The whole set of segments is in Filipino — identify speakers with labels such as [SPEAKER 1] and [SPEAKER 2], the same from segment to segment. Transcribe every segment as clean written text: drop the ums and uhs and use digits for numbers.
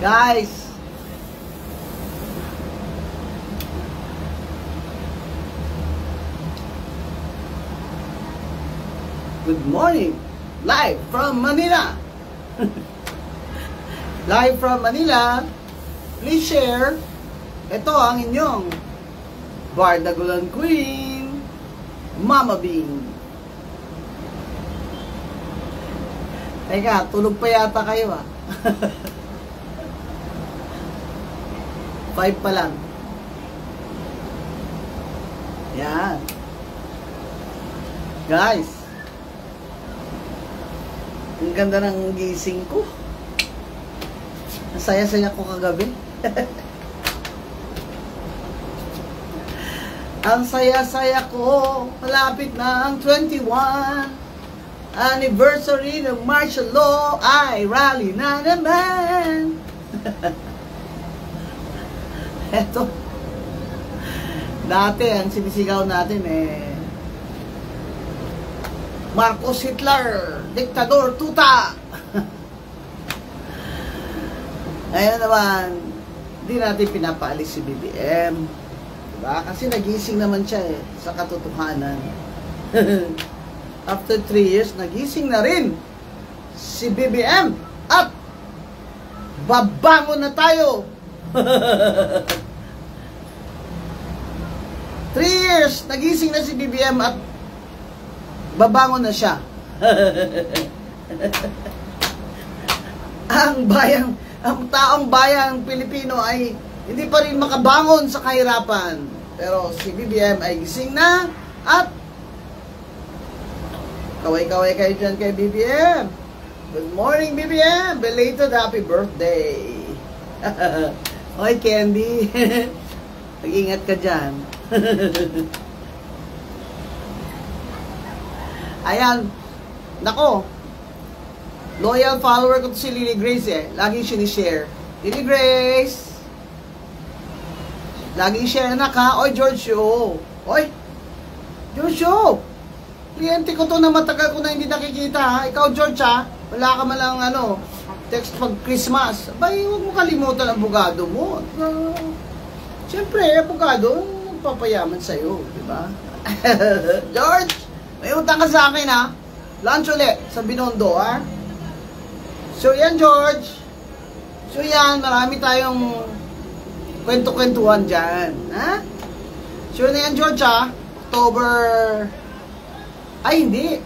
[SPEAKER 1] Guys, good morning. Live from Manila. Live from Manila. Please share. Ito ang inyong Bardagulan Queen, Mama Bing. Teka, tulog pa yata kayo ah. 5 pa lang. Yan. Guys, ang ganda ng gising ko. Ang saya-saya ko kagabi. Ang saya-saya ko. Malapit na ang 21 anniversary ng martial law. Ay, rally na naman. Eto. Dati, ang sinisigaw natin Marcos Hitler, Diktador, Tuta. Ngayon naman, hindi natin pinapaalis si BBM. Diba? Kasi nagising naman siya sa katotohanan. After 3 years, nagising na rin si BBM at babangon na tayo. 3 years, nagising na si BBM at babangon na siya. Ang taong bayang Pilipino ay hindi pa rin makabangon sa kahirapan. Pero si BBM ay gising na at kaway-kaway kayo dyan kay BBM. Good morning, BBM! Belated happy birthday! Hoy, Candy! Mag-ingat ka dyan. Ayan. Nako. Loyal follower ko to si Lily Grace Laging sinishare. Lily Grace! Laging share anak ha. Oy, George Show! Oy! George Show! Kliyente ko to na matagal ko na hindi nakikita ha. Ikaw, George ha. Wala ka malang text pag Christmas. Abay, huwag mo kalimutan ang abogado mo. Siyempre, abogado, papayaman sa'yo. Diba? George! May utang ka sa akin ha. Lunch ulit sa Binondo ha. So yan, George. So yan, marami tayong kwento-kwentuhan dyan. Ha? Sure na yan, George ha. October... Ay, hindi.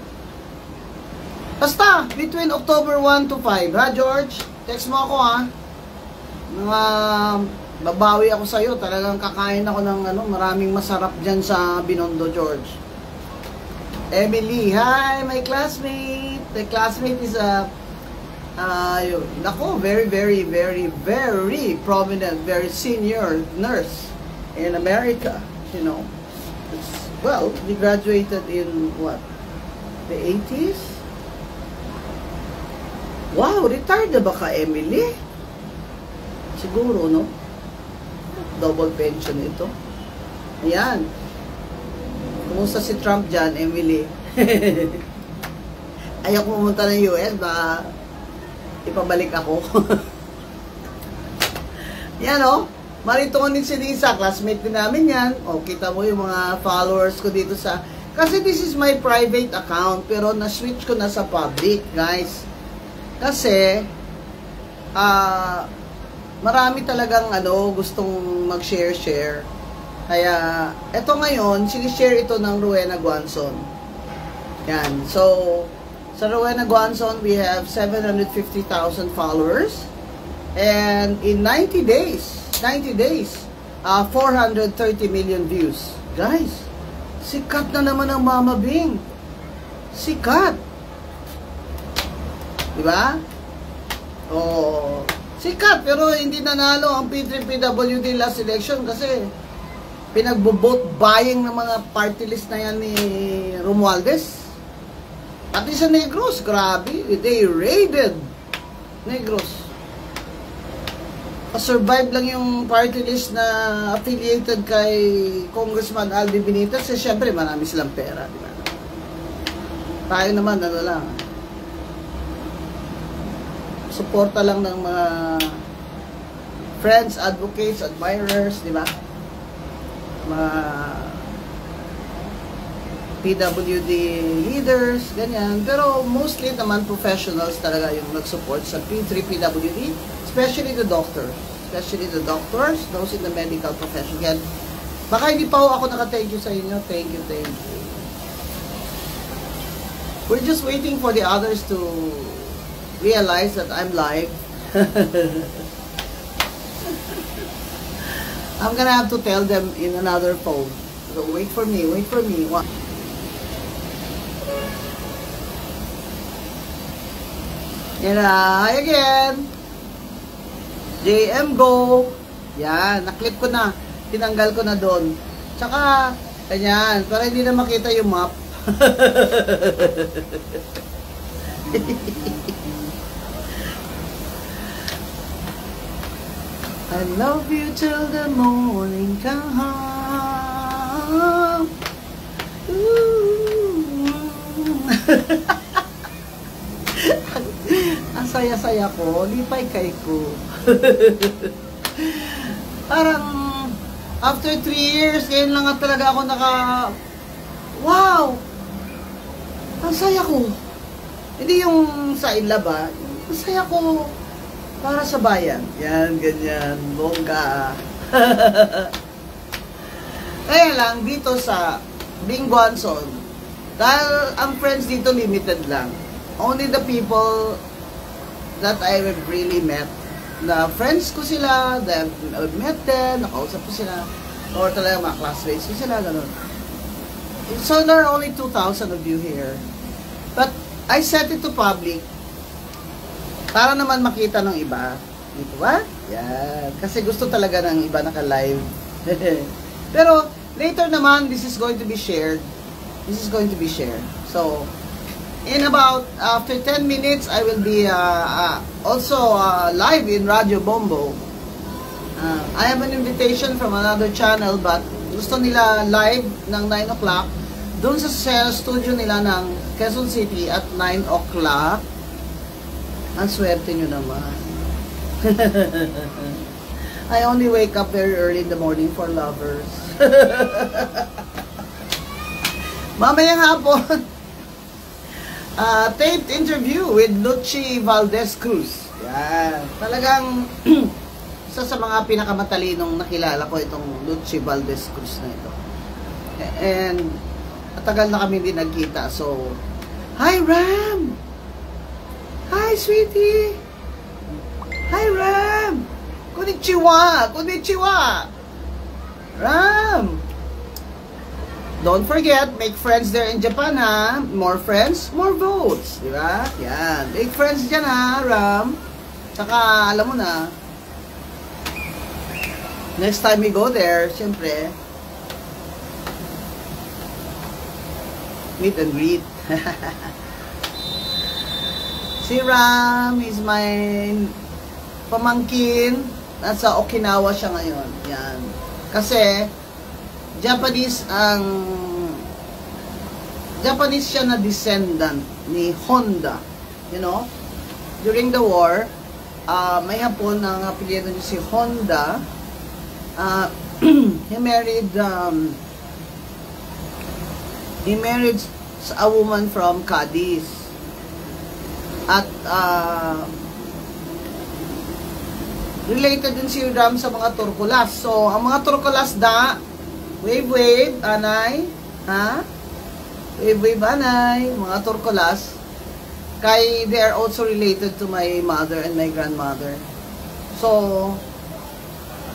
[SPEAKER 1] Basta, between October 1 to 5 ha, George? Text mo ako ha. Babawi ako sa'yo. Talagang kakain ako ng maraming masarap dyan sa Binondo, George. Emily, hi, my classmate. The classmate is nako, very, very, very, very prominent, very senior nurse in America. You know, well, we graduated in what, the 80s? Wow, retired na ba ka, Emily? Siguro, no? Double pension ito. Ayan. Kumusta si Trump dyan, Emily? Ayaw ko pumunta ng US, baka ipabalik ako. Yan o. Maritonin si Lisa, classmate din namin yan. O, kita mo yung mga followers ko dito sa... Kasi this is my private account, pero na-switch ko na sa public, guys. Kasi, marami talagang gustong mag-share. Kaya, eto ngayon, sinishare ito ng Rowena Guanzon. Yan. So, sa Rowena Guanzon, we have 750,000 followers. And in 90 days, 430 million views. Guys, sikat na naman ang Mama Bing. Sikat. Diba? Oh, sikat. Pero hindi nanalo ang P3PWD last election kasi pinagbo-vote buying ng mga party list na yan ni Romualdez. Pati sa Negros, grabe. They raided Negros. Pa-survive lang yung party list na affiliated kay Congressman Alvin Benitez. Kasi syempre, marami silang pera. Diba? Tayo naman, lang. Suporta lang ng mga friends, advocates, admirers, di ba? Mga PWD leaders, ganyan. Pero mostly naman professionals talaga yung nag-support sa P3 PWD, especially the doctors. Especially the doctors, those in the medical profession. Yan. Baka hindi pa ako naka-thank you sa inyo. Thank you, thank you. We're just waiting for the others to realize that I'm live. I'm gonna have to tell them in another phone. So wait for me, wait for me. And hi again. JM Go. Yan, naklip ko na. Tinanggal ko na doon. Tsaka, ganyan, para hindi na makita yung map. I love you till the morning come. Ang saya-saya ko, lipay kay ko. Parang after 3 years, ngayon lang nga talaga ako wow! Ang saya ko. Hindi yung sa ilaba, ang saya ko para sa bayan. Yan, ganyan, bongga. Kaya lang, dito sa Bing Guanzon, dahil ang friends dito limited lang. Only the people that I have really met, na friends ko sila, that I've met them, nakausap ko sila, or talaga mga classmates ko sila, gano'n. So there are only 2,000 of you here. But I set it to public para naman makita ng iba. Dito ba? Yan. Kasi gusto talaga ng iba naka-live. Pero later naman, this is going to be shared. This is going to be shared. So, in about, after 10 minutes, I will be also live in Radio Bombo. I have an invitation from another channel, but gusto nila live ng 9 o'clock doon sa studio nila ng Quezon City at 9 o'clock. Ang swerte nyo naman. I only wake up very early in the morning for lovers. Mamayang hapon, taped interview with Luchi Valdez Cruz. Yan. Talagang isa sa mga pinakamatalinong nakilala ko itong Luchi Valdez Cruz na ito. And matagal na kami din nagkita. So, hi Ram! Hi sweetie! Hi Ram! Konnichiwa! Konnichiwa! Ram! Don't forget, make friends there in Japan, ha? More friends, more votes. Diba? Yan. Make friends dyan, ha, Ram? Tsaka, alam mo na, next time we go there, syempre, meet and greet. Si Ram is my pamangkin. Nasa Okinawa siya ngayon. Yan. Kasi, Japanese siya na descendant ni Honda. You know? During the war, may Hapon ang apelyido niya si Honda. He married a woman from Cadiz. At related din si Ram sa mga Turkulas. So, ang mga Turkulas wave wave, anay, ha? Wave wave, anay, mga Turkulas. They are also related to my mother and my grandmother. So,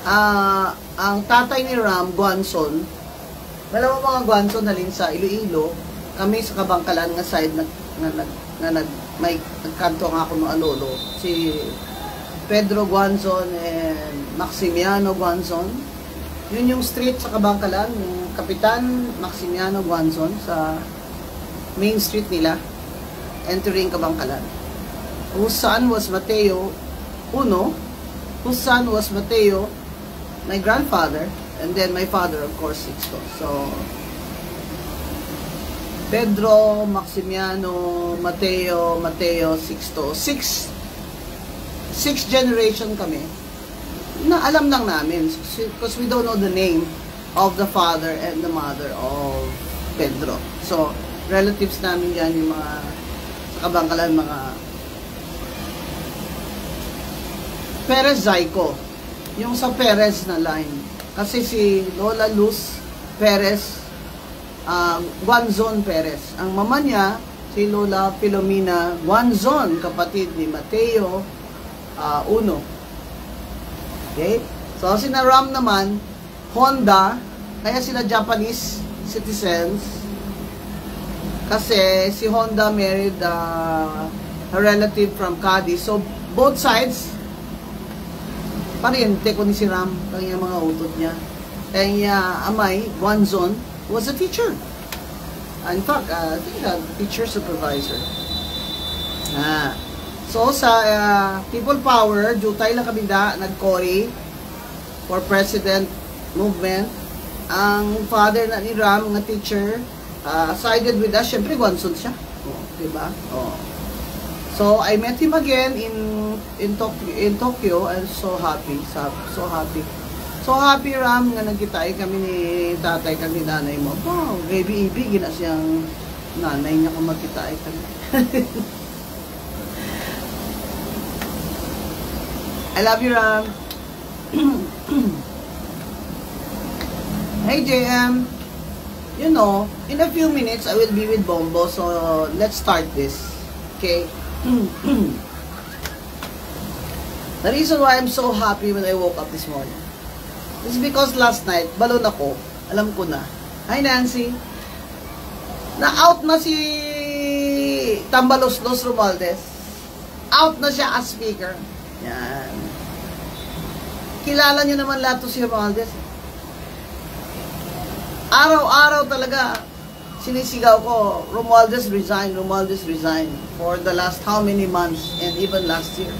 [SPEAKER 1] ang tatay ni Ram, Guanzon, malamang mga Guanzon halin sa Iloilo, kami sa Kabangkalan nga side may nagkanto nga ako ng alolo, si Pedro Guanzon and Maximiano Guanzon. Yun yung street sa Kabangkalan, yung Kapitan Maximiano Guanzon sa main street nila, entering Kabangkalan. Whose son was Mateo Uno, whose son was Mateo, my grandfather, and then my father, of course, Sixto. So, Pedro, Maximiano, Mateo, Sixto. Six generation kami na alam lang namin because we don't know the name of the father and the mother of Pedro. So, relatives namin yan, yung mga sa Kabangkalan, mga Perez Zyko. Yung sa Perez na line. Kasi si Lola Luz Perez, Guanzon Perez. Ang mama niya, si Lola Filomena Guanzon, kapatid ni Mateo Uno. Okay? So, sina Ram naman, Honda, kaya sila Japanese citizens. Kasi si Honda married a relative from Cadiz. So, both sides, pariente ko ni si Ram, kanyang mga utot niya. Kaya amay, Guanzon, was a teacher. In fact, I think a teacher supervisor. So, sa People Power, Jutay lang kami nag-Cory for President Movement. Ang father na ni Ram, mga teacher, sided with us. Siyempre, Guanzon siya. Diba? So, I met him again in Tokyo. I'm so happy. So happy. So happy, Ram, nga nagkitay kami ni tatay kami, nanay mo. Wow, baby ibig, gina siyang nanay niya kung magkitay kami. I love you, Ram. Hey, JM. You know, in a few minutes, I will be with Bombo. So, let's start this. Okay? The reason why I'm so happy when I woke up this morning is because last night, balon ako. Alam ko na. Hi, Nancy. Na-out na si Tambaloslos Romualdez. Out na siya as speaker. Yan. Kilala niyo naman lahat to si Romualdez. Araw-araw talaga sinisigaw ko, Romualdez resign, Romualdez resign for the last how many months and even last year.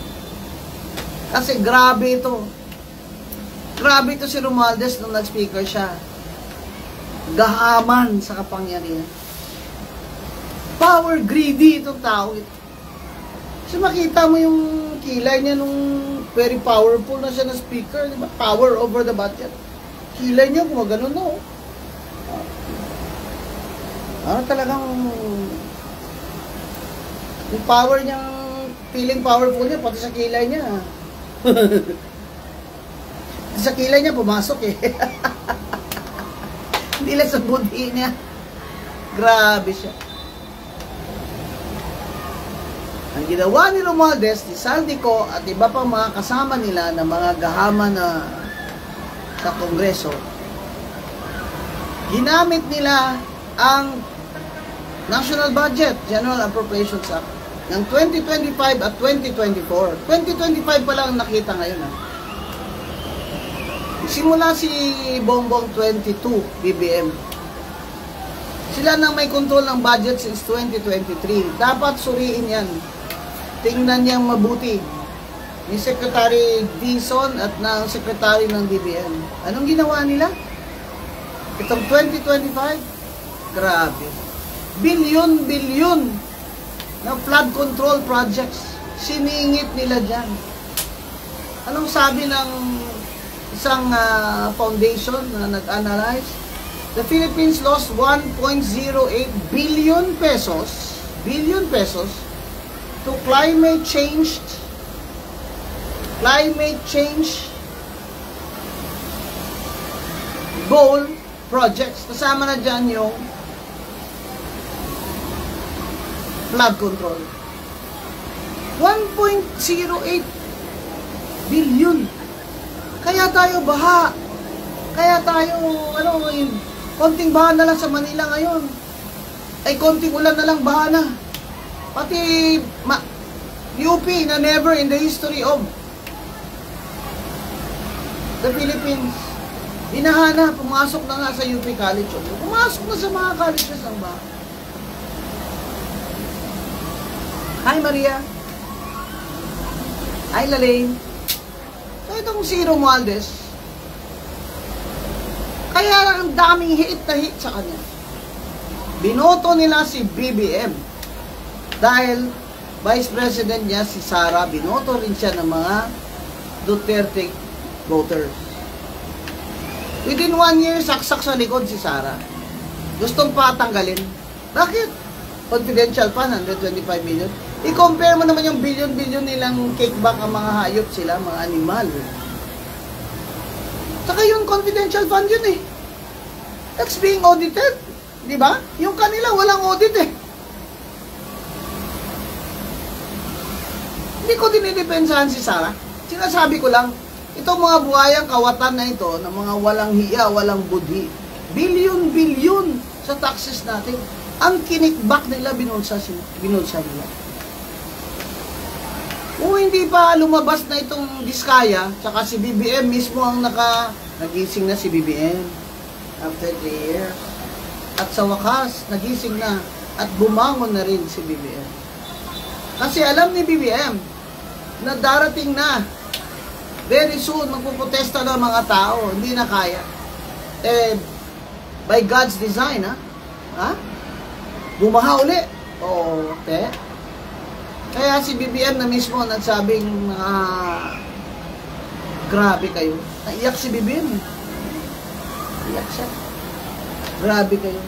[SPEAKER 1] Kasi grabe ito. Grabe ito si Romualdez nung nag-speaker siya. Gahaman sa kapangyarihan. Power greedy itong tao ito. Kasi makita mo yung kilay niya nung very powerful na siya na speaker. Diba? Power over the budget. Kilay niya kung gano'n no. Talagang yung power niyang feeling powerful niya pati sa kilay niya. Sa kilay niya pumasok eh. Hindi lang sa budi niya. Grabe siya. Ang ginawa ni Romualdez, ni Saldico at iba pang mga kasama nila na mga gahama na sa Kongreso, ginamit nila ang National Budget, General Appropriations Act ng 2025 at 2024. 2025 pa lang nakita ngayon. Simula si Bongbong 22 BBM. Sila nang may control ng budget since 2023. Dapat suriin yan. Tingnan niyang mabuti. Ni Secretary Dizon at ng Secretary ng DBM. Anong ginawa nila? Itong 2025, grabe. Bilyon-bilyon na flood control projects. Siningit nila dyan. Anong sabi ng isang foundation na nag-analyze? The Philippines lost 1.08 billion pesos to climate change goal projects. Kasama na dyan yung flood control. 1.08 billion. Kaya tayo baha. Kaya tayo, konting baha na lang sa Manila ngayon. Ay, konting ulan na lang, baha na. Pati UP na never in the history of the Philippines. Inahana, pumasok na nga sa UP College. Pumasok na sa mga colleges ang baha. Hi, Maria. Hi, Lalaine. So, itong si Romualdez, kaya ang daming hit na hit sa kanya. Binoto nila si BBM. Dahil Vice President niya si Sara, binoto rin siya ng mga Duterte voters. Within 1 year, saksak sa likod si Sara. Gustong patanggalin. Bakit? Confidential fund, 125 million. I-compare mo naman yung billion-billion nilang kickback ang mga hayop sila, mga animal. Saka yun, confidential fund yun eh. That's being audited. Di ba? Yung kanila, walang audit eh. Hindi ko dinidepensahan si Sara. Sinasabi ko lang, itong mga buhayang kawatan na ito, na mga walang hiya, walang budhi, billion-billion sa taxes natin, ang kinikbak nila, binulsa nila. Kung hindi pa lumabas na itong Diskaya, tsaka si BBM mismo ang nagising na si BBM after 3 years. At sa wakas, nagising na at bumangon na rin si BBM. Kasi alam ni BBM na darating na, very soon, magpuprotesta ng mga tao, hindi na kaya. By God's design, ha? Bumaha uli. Oo, kaya si BBM na mismo nagsabing, grabe kayo. Naiyak si BBM. Naiyak siya. Grabe kayo.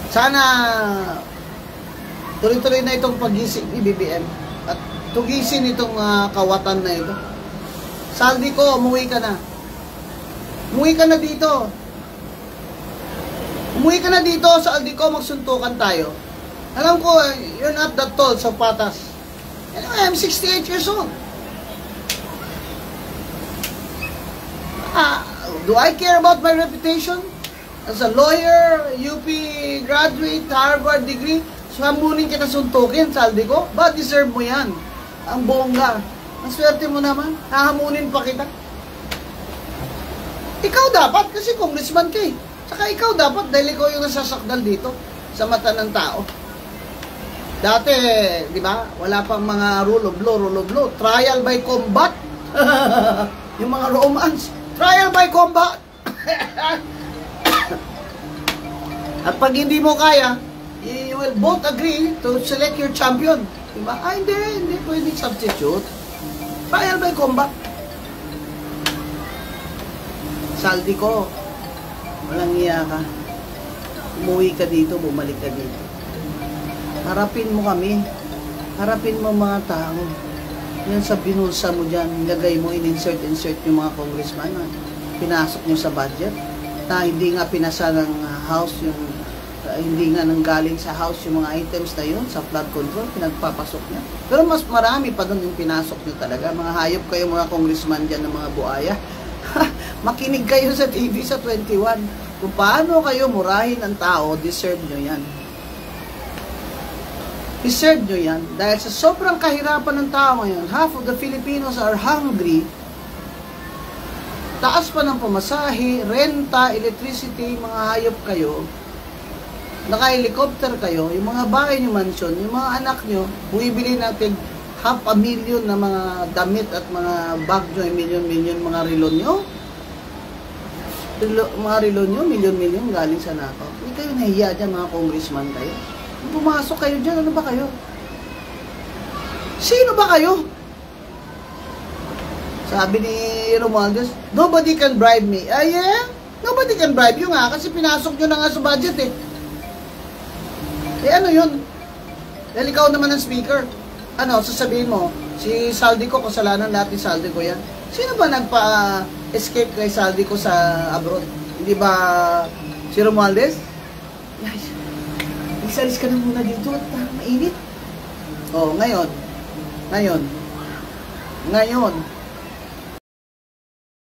[SPEAKER 1] Sana tuloy-tuloy na itong pagising ni BBM at tugisin itong kawatan na ito. Saldi ko, umuwi ka na. Umuwi ka na dito. Umuwi ka na dito sa Aldi ko, magsuntukan tayo. Alam ko, you're not that tall sa patas. Anyway, I'm 68 years old. Do I care about my reputation? As a lawyer, UP graduate, Harvard degree, so hamunin kita suntukin, saldi ko? Ba, deserve mo yan. Ang bongga. Ang swerte mo naman. Hahamunin pa kita. Ikaw dapat, kasi congressman ka eh. Saka ikaw dapat, dahil ikaw yung nasasakdal dito sa mata ng tao. Dati, di ba, wala pang mga rule of law, trial by combat. Yung mga romance, trial by combat. At pag hindi mo kaya, you will both agree to select your champion. Di ba? Hindi pwede substitute. Trial by combat. Saldi ko, walang iya ka. Umuwi ka dito, bumalik ka dito. Harapin mo kami. Harapin mo mga tao. Yan sa binulsa mo dyan, nilagay mo, in-insert yung mga congressman na pinasok nyo sa budget. Na hindi nga pinasa ng house yung, hindi nga nanggaling sa house yung mga items na yun, sa flood control, pinagpapasok niya. Pero mas marami pa doon yung pinasok nyo talaga. Mga hayop kayo, mga congressman dyan ng mga buhaya. Makinig kayo sa TV sa 21. Kung paano kayo murahin ang tao, deserve nyo yan. Deserve nyo yan. Dahil sa sobrang kahirapan ng tao ngayon, half of the Filipinos are hungry. Taas pa ng pamasahe, renta, electricity, mga hayop kayo. Naka-helicopter kayo, yung mga bahay nyo mansion, yung mga anak nyo, buibili natin 500,000 na mga damit at mga bag nyo, milyon-milyon mga relo nyo. Mga relo nyo, milyon-milyon galing sa nakaw. Hindi kayo nahiya dyan, mga congressman kayo. Pumasok kayo dyan, ano ba kayo? Sino ba kayo? Sabi ni Romualdez, nobody can bribe me. Yeah? Nobody can bribe you nga, kasi pinasok nyo na nga sa budget eh. Ano yun? Dahil ikaw naman ang speaker. Ano, sasabihin mo, si Saldi ko, kasalanan lahat ni Saldi ko yan. Sino ba nagpa-escape kay Saldi ko sa abroad? Hindi ba si Romualdez? Yes. Isalis ka na muna dito at mainit. Oh, ngayon,